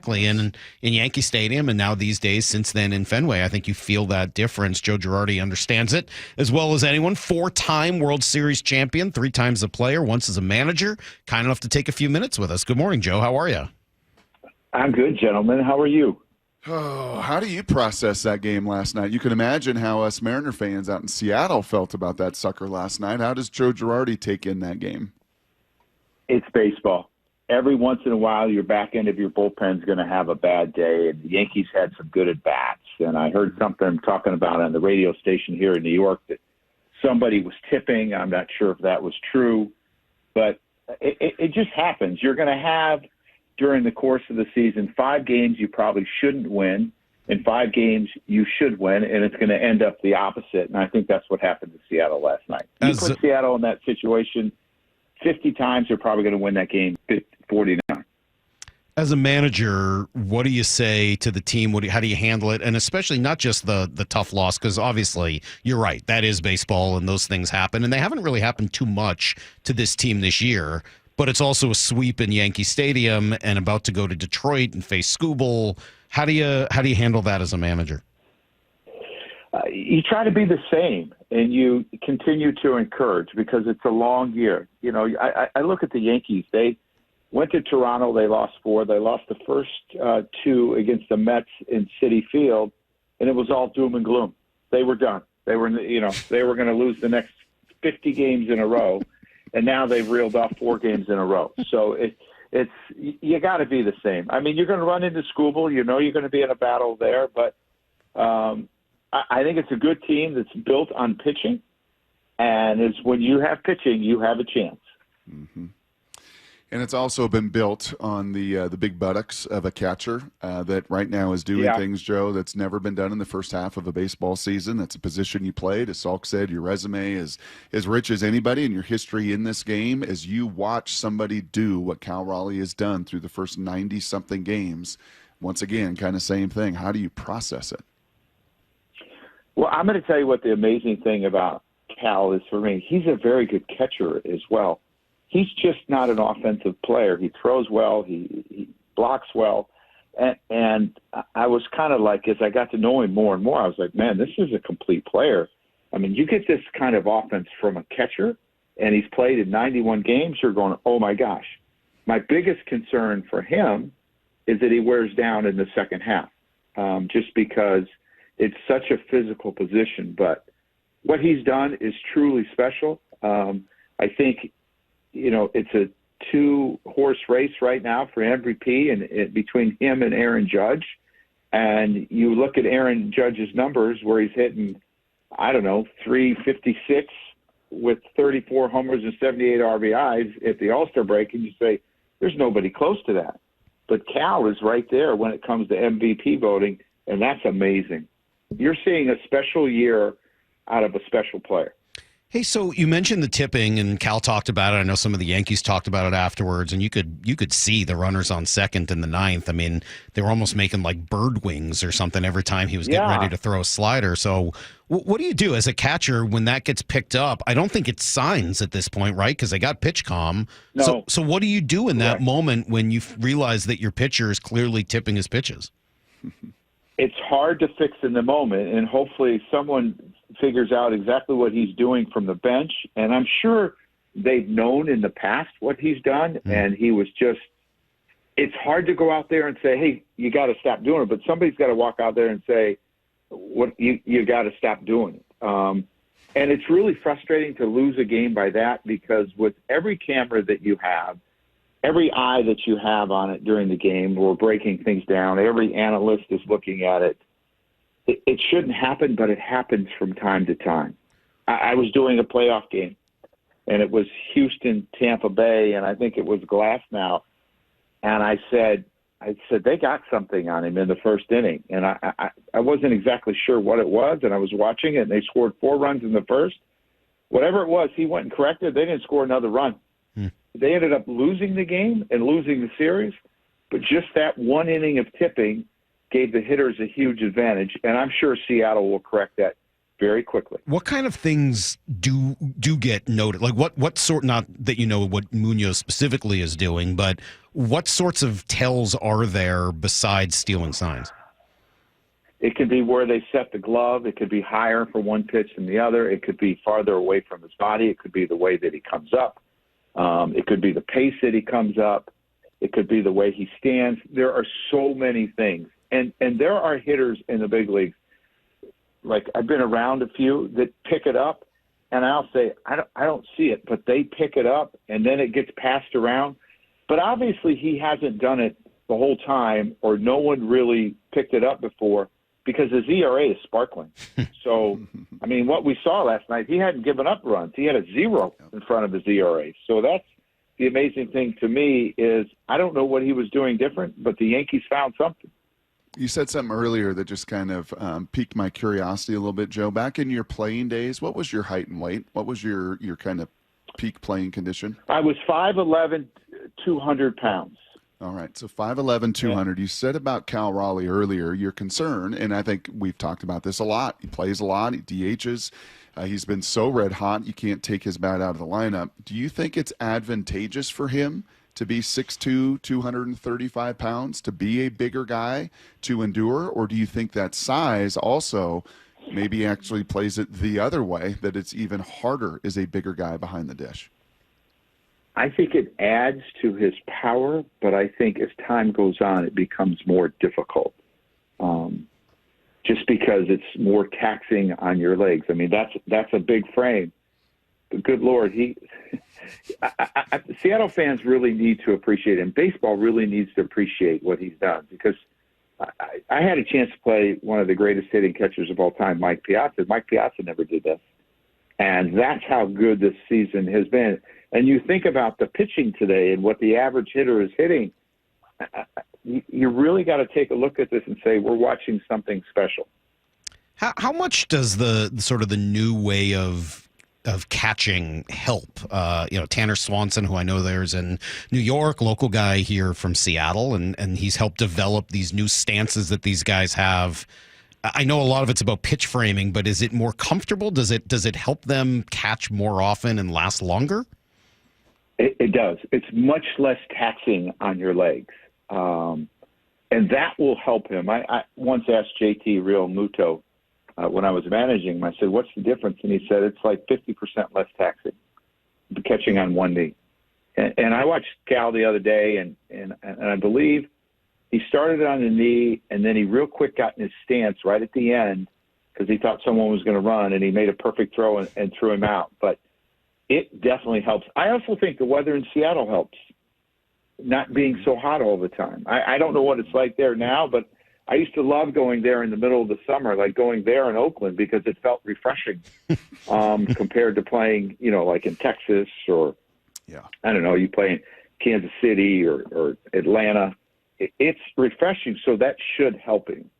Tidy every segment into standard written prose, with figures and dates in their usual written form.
exactly. And in Yankee Stadium, and now these days, since then in Fenway, I think you feel that difference. Joe Girardi understands it as well as anyone. 4-time World Series champion, 3 times a player, once as a manager. Kind enough to take a few minutes with us. Good morning, Joe. How are you? I'm good, gentlemen. How are you? Oh, how do you process that game last night? You can imagine how us Mariner fans out in Seattle felt about that sucker last night. How does Joe Girardi take in that game? It's baseball. Every once in a while, your back end of your bullpen's going to have a bad day, and the Yankees had some good at-bats. And I heard something talking about on the radio station here in New York that somebody was tipping. I'm not sure if that was true, but it just happens. You're going to have, during the course of the season, 5 games you probably shouldn't win, and 5 games you should win, and it's going to end up the opposite. And I think that's what happened to Seattle last night. You put Seattle in that situation 50 times, they're probably going to win that game 49. As a manager, what do you say to the team? How do you handle it? And especially not just the tough loss, because obviously you're right, that is baseball and those things happen, and they haven't really happened too much to this team this year. But it's also a sweep in Yankee Stadium and about to go to Detroit and face Skubal. How do you handle that as a manager? You try to be the same, and you continue to encourage because it's a long year. You know, I look at the Yankees. They went to Toronto. They lost 4. They lost the first 2 against the Mets in Citi Field, and it was all doom and gloom. They were done. They were going to lose the next 50 games in a row. And now they've reeled off 4 games in a row. So it's you got to be the same. I mean, you're going to run into Skubal. You know you're going to be in a battle there. But I think it's a good team that's built on pitching. And it's when you have pitching, you have a chance. Mm-hmm. And it's also been built on the big buttocks of a catcher that right now is doing things, Joe, that's never been done in the first half of a baseball season. That's a position you played. As Salk said, your resume is as rich as anybody, and your history in this game as you watch somebody do what Cal Raleigh has done through the first 90-something games. Once again, kind of same thing. How do you process it? Well, I'm going to tell you what the amazing thing about Cal is for me. He's a very good catcher as well. He's just not an offensive player. He throws well. He blocks well. And I was kind of like, as I got to know him more and more, I was like, man, this is a complete player. I mean, you get this kind of offense from a catcher, and he's played in 91 games, you're going, oh, my gosh. My biggest concern for him is that he wears down in the second half, just because it's such a physical position. But what he's done is truly special. I think, you know, it's a 2-horse race right now for MVP and between him and Aaron Judge. And you look at Aaron Judge's numbers where he's hitting, I don't know, 356 with 34 homers and 78 RBIs at the All-Star break, and you say, there's nobody close to that. But Cal is right there when it comes to MVP voting, and that's amazing. You're seeing a special year out of a special player. Hey, so you mentioned the tipping, and Cal talked about it. I know some of the Yankees talked about it afterwards, and you could see the runners on second in the 9th. I mean, they were almost making like bird wings or something every time he was getting ready to throw a slider. So what do you do as a catcher when that gets picked up? I don't think it's signs at this point, right? Because they got pitch comm. No. So what do you do in that moment when you realize that your pitcher is clearly tipping his pitches? It's hard to fix in the moment, and hopefully someone figures out exactly what he's doing from the bench. And I'm sure they've known in the past what he's done, and he was just – it's hard to go out there and say, hey, you got to stop doing it. But somebody's got to walk out there and say, "What you got to stop doing it." And it's really frustrating to lose a game by that, because with every camera that you have, every eye that you have on it during the game, we're breaking things down. Every analyst is looking at it. It shouldn't happen, but it happens from time to time. I was doing a playoff game, and it was Houston, Tampa Bay, and I think it was Glasnow. And I said, they got something on him in the first inning. And I wasn't exactly sure what it was, and I was watching it, and they scored 4 runs in the first. Whatever it was, he went and corrected. They didn't score another run. They ended up losing the game and losing the series, but just that one inning of tipping gave the hitters a huge advantage, and I'm sure Seattle will correct that very quickly. What kind of things do get noted? Like what sort, not that you know what Muñoz specifically is doing, but What sorts of tells are there besides stealing signs? It could be where they set the glove. It could be higher for one pitch than the other. It could be farther away from his body. It could be the way that he comes up. It could be the pace that he comes up. It could be the way he stands. There are so many things. And there are hitters in the big leagues, like I've been around a few, that pick it up, and I'll say, I don't see it, but they pick it up, and then it gets passed around. But obviously he hasn't done it the whole time, or no one really picked it up before, because his ERA is sparkling. So, I mean, what we saw last night, he hadn't given up runs. He had a 0 in front of his ERA. So that's the amazing thing to me is I don't know what he was doing different, but the Yankees found something. You said something earlier that just kind of piqued my curiosity a little bit, Joe. Back in your playing days, what was your height and weight? What was your kind of peak playing condition? I was 5'11", 200 pounds. All right, so 5'11", 200. You said about Cal Raleigh earlier, your concern, and I think we've talked about this a lot. He plays a lot. He DHs. He's been so red hot, you can't take his bat out of the lineup. Do you think it's advantageous for him to be 6'2", 235 pounds, to be a bigger guy, to endure? Or do you think that size also maybe actually plays it the other way, that it's even harder as a bigger guy behind the dish? I think it adds to his power, but I think as time goes on, it becomes more difficult. Just because it's more taxing on your legs. I mean, that's a big frame. But good Lord, Seattle fans really need to appreciate him. Baseball really needs to appreciate what he's done, because I had a chance to play one of the greatest hitting catchers of all time, Mike Piazza. Mike Piazza never did this. And that's how good this season has been. And you think about the pitching today and what the average hitter is hitting, you really got to take a look at this and say, we're watching something special. How much does the sort of the new way of catching help? Tanner Swanson, who I know there's in New York, local guy here from Seattle, and he's helped develop these new stances that these guys have. I know a lot of it's about pitch framing, but is it more comfortable? Does it help them catch more often and last longer? It does. It's much less taxing on your legs. And that will help him. I once asked JT Real Muto when I was managing him, I said, what's the difference? And he said, it's like 50% less taxing, catching on one knee. And I watched Cal the other day, and I believe he started on the knee, and then he real quick got in his stance right at the end because he thought someone was going to run, and he made a perfect throw and threw him out. But it definitely helps. I also think the weather in Seattle helps, not being so hot all the time. I don't know what it's like there now, but I used to love going there in the middle of the summer, like going there in Oakland, because it felt refreshing compared to playing, like in Texas or, I don't know, you play in Kansas City or Atlanta. It's refreshing, so that should help him.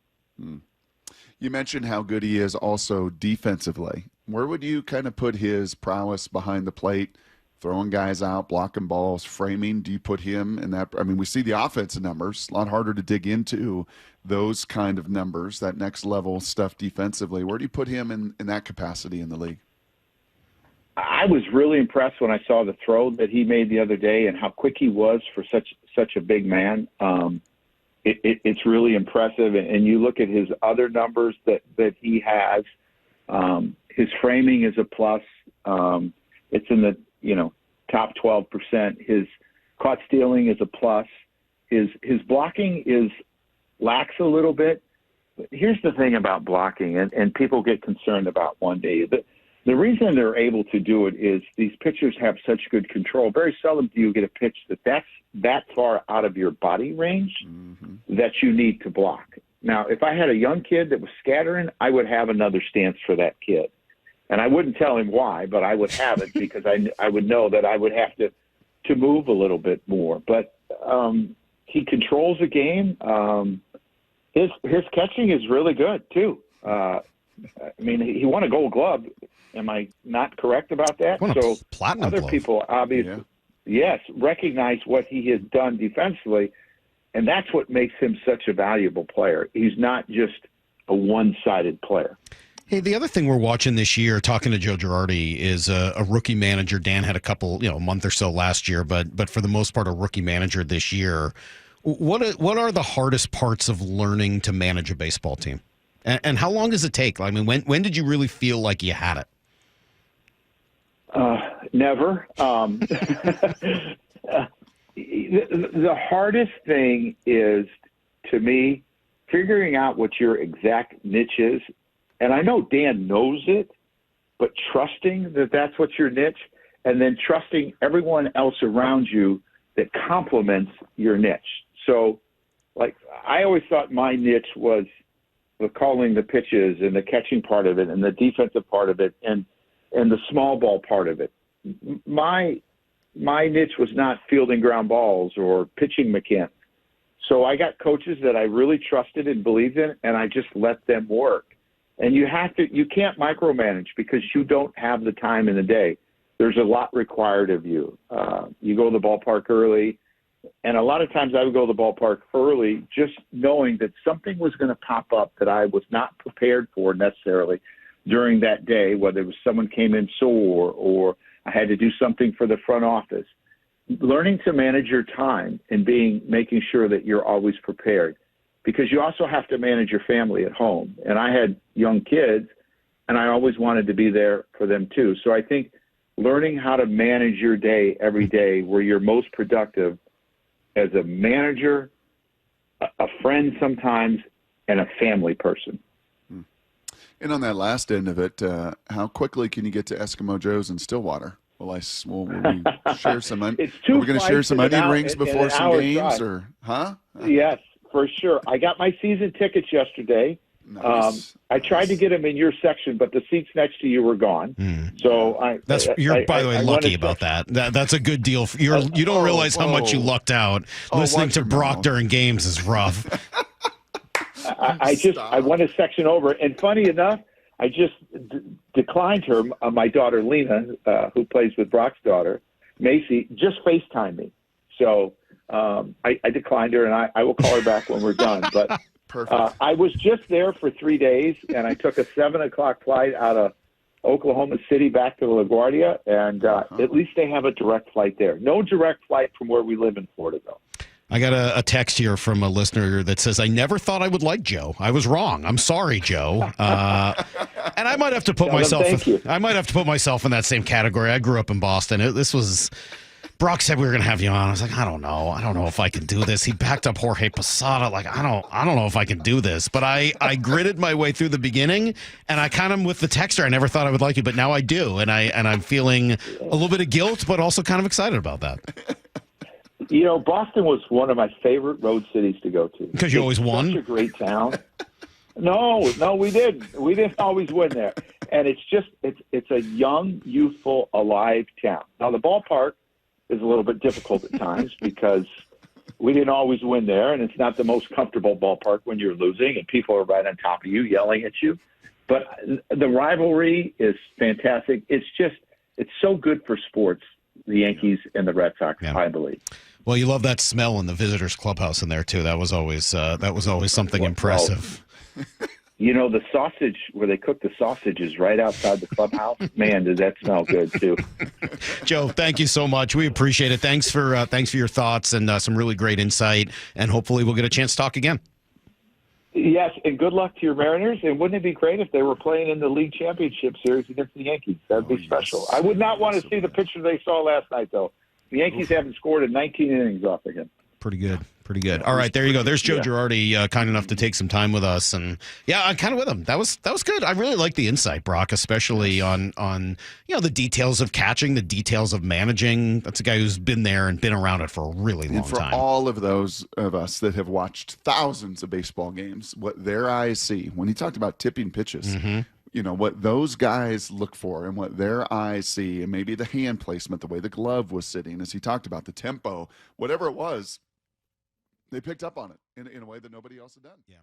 You mentioned how good he is also defensively. Where would you kind of put his prowess behind the plate, throwing guys out, blocking balls, framing? Do you put him in that? I mean, we see the offensive numbers, a lot harder to dig into those kind of numbers, that next level stuff defensively. Where do you put him in that capacity in the league? I was really impressed when I saw the throw that he made the other day and how quick he was for such a big man. It's really impressive. And you look at his other numbers that he has. His framing is a plus. It's in the top 12%. His caught stealing is a plus. His blocking lacks a little bit. But here's the thing about blocking, and people get concerned about one day. The reason they're able to do it is these pitchers have such good control. Very seldom do you get a pitch that's that far out of your body range that you need to block. Now, if I had a young kid that was scattering, I would have another stance for that kid. And I wouldn't tell him why, but I would have it because I would know that I would have to move a little bit more. But he controls the game. His catching is really good, too. I mean, he won a Gold Glove. Am I not correct about that? So platinum other glove. People obviously, yes, recognize what he has done defensively, and that's what makes him such a valuable player. He's not just a one-sided player. Hey, the other thing we're watching this year, talking to Joe Girardi, is a rookie manager. Dan had a couple, a month or so last year, but for the most part, a rookie manager this year. What are the hardest parts of learning to manage a baseball team, and how long does it take? I mean, when did you really feel like you had it? Never. The hardest thing is, to me, figuring out what your exact niche is. And I know Dan knows it, but trusting that that's what your niche, and then trusting everyone else around you that complements your niche. So, like, I always thought my niche was the calling the pitches and the catching part of it and the defensive part of it and the small ball part of it. My niche was not fielding ground balls or pitching mechanics. So I got coaches that I really trusted and believed in, and I just let them work. And you can't micromanage because you don't have the time in the day. There's a lot required of you. You go to the ballpark early, and a lot of times I would go to the ballpark early just knowing that something was going to pop up that I was not prepared for necessarily during that day, whether it was someone came in sore or I had to do something for the front office. Learning to manage your time and making sure that you're always prepared, because you also have to manage your family at home. And I had young kids, and I always wanted to be there for them too. So I think learning how to manage your day every day where you're most productive as a manager, a friend sometimes, and a family person. And on that last end of it, how quickly can you get to Eskimo Joe's in Stillwater? Will we share some? Are we going to share some onion rings before some games, or huh? Yes, for sure. I got my season tickets yesterday. Nice. I tried to get them in your section, but the seats next to you were gone. So you're by the way lucky about that. That's a good deal. You don't realize how much you lucked out. Listening to Brock during games is rough. I went a section over, and funny enough, I just declined her. My daughter Lena, who plays with Brock's daughter, Macy, just FaceTimed me. So I declined her, and I will call her back when we're done. But perfect. I was just there for 3 days, and I took a 7:00 flight out of Oklahoma City back to LaGuardia, and at least they have a direct flight there. No direct flight from where we live in Florida, though. I got a text here from a listener that says, I never thought I would like Joe. I was wrong. I'm sorry, Joe. And I might have to put myself in that same category. I grew up in Boston. Brock said we were going to have you on. I was like, I don't know if I can do this. He backed up Jorge Posada. Like, I don't know if I can do this. But I gritted my way through the beginning, and I kind of with the texter. I never thought I would like you, but now I do. And I'm feeling a little bit of guilt, but also kind of excited about that. Boston was one of my favorite road cities to go to. Because you always won? Such a great town. No, we didn't. We didn't always win there. And it's a young, youthful, alive town. Now, the ballpark is a little bit difficult at times because we didn't always win there, and it's not the most comfortable ballpark when you're losing and people are right on top of you yelling at you. But the rivalry is fantastic. It's so good for sports, the Yankees and the Red Sox, I believe. Well, you love that smell in the visitors' clubhouse in there too. That was always something impressive. The sausage where they cook the sausages right outside the clubhouse. Man, did that smell good too. Joe, thank you so much. We appreciate it. Thanks for your thoughts and some really great insight. And hopefully we'll get a chance to talk again. Yes, and good luck to your Mariners. And wouldn't it be great if they were playing in the League Championship Series against the Yankees? That'd be special. Yes. I would not want to see the picture they saw last night, though. The Yankees haven't scored in 19 innings off again. Pretty good. All right, there you go. There's Joe Girardi, kind enough to take some time with us, and I'm kind of with him. That was good. I really like the insight, Brock, especially on the details of catching, the details of managing. That's a guy who's been there and been around it for a really long time. And for all of those of us that have watched thousands of baseball games, what their eyes see when he talked about tipping pitches. What those guys look for and what their eyes see, and maybe the hand placement, the way the glove was sitting, as he talked about the tempo, whatever it was, they picked up on it in a way that nobody else had done. Yeah.